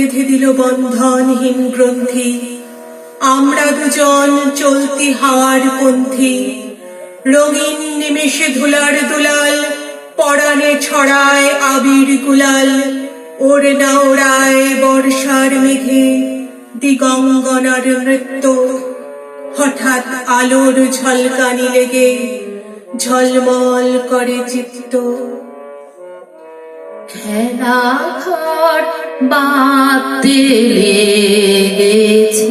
বেঁধে দিল বন্ধনহীন গ্রন্থি। আমরা দুজন চলতি হাওয়ার পন্থী, রঙিন নিমেষে ধুলার দুলাল, পরাণে ছড়ায় আবির গুলাল। ওড়না ওড়ায় বর্ষার মেঘে দিগঙ্গনার নৃত্য, হঠাৎ আলোর ঝলকানি লেগে ঝলমল করে চিত্ত। খেলা ঘর বাঁধতে লেগেছে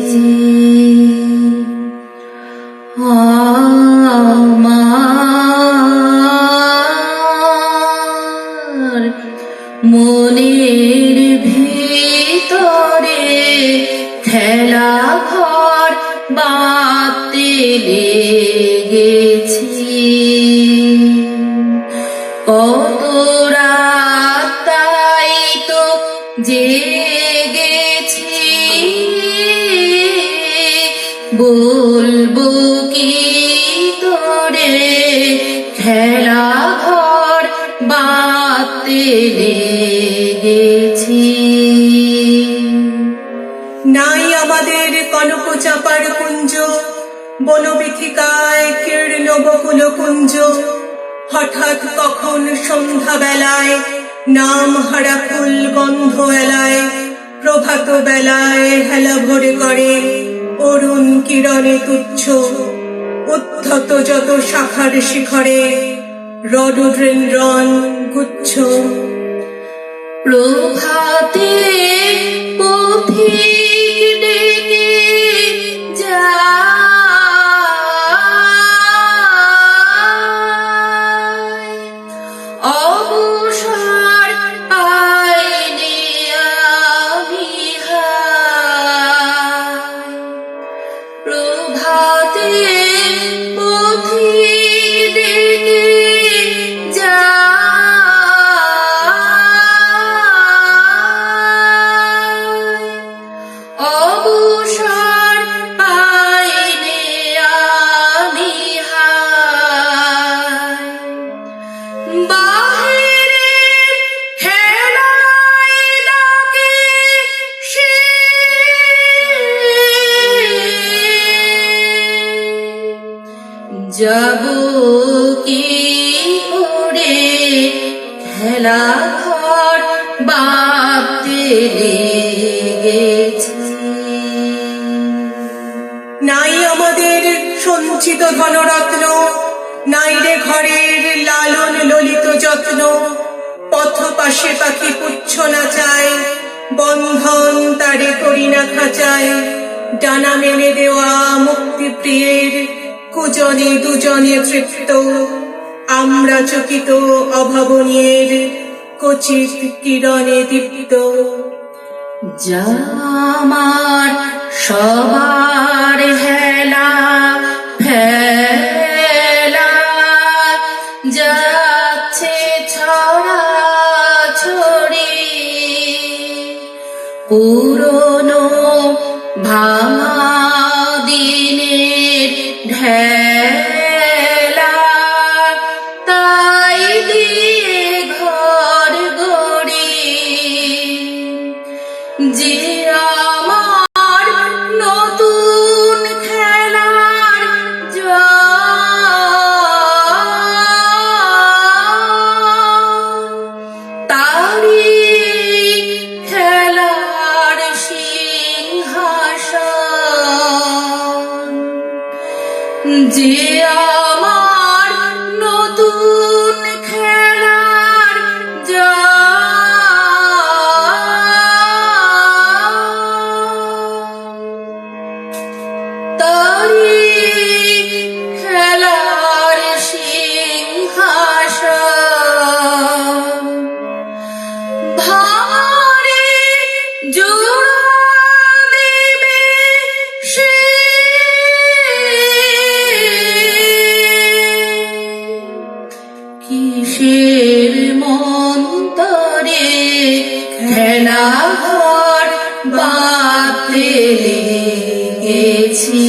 আমার মনের ভিতরে, খেলা ঘর বাঁধতে লেগেছে। কত রাত তাই তো জেগেছি, বলবো কি তোরে, খেলা ঘর বাঁধতে লেগেছি। নাই আমাদের কনক চাপার কুঞ্জ, বনবিথিকায় কীর্ণ বকুল কুঞ্জ। হঠাৎ কখন সন্ধ্যা বেলায় নাম হারা ফুল গন্ধ এলায়, প্রভাত বেলায় হেলা ভরে করে অরুণ কিরণে তুচ্ছ। উদ্ধত যত শাখার শিখরে রডোড্রেন্ড্রন গুচ্ছ। প্রভাতে পথিক ডেকে যায়, অবসর পাইনি আমি হায়। প্রভাতে পথিক ডেকে যায়, অবসর পাইনি আমি হায়। বাহিরের খেলায় ডাকে সে, যাব কি করে, খেলা ঘর বাঁধতে লেগেছে। নাই আমাদের সঞ্চিত ধনরত্ন, নাই রে ঘরের লালন ললিত যত্ন। পথ পাশে পাখি পুচ্ছ নাচায়, বন্ধন তারে করি না খাঁচায়। ডানা মেলে দেওয়া মুক্তি প্রিয়ের কুজনে দুজনে তৃপ্ত। আমরা চকিত অভাবনীয়ের কচিত কিরণে দীপ্ত। যা আমার সবার হেলা ফেলা, যাচ্ছে ছড়া ছড়ি, পুরনো ভাঙা দিনের ঢেলা, তাই দিয়ে ঘর গড়ি। যে আমার নতুন খেলার তারি খেলার সিংহাসন। যে আমার নতুন খেলার তারি খেলার সিংহাসন। ভারে জোড়া দেবে সে, কিসের মন্তরে, খেলা ঘর বাঁধতে লেগেছি।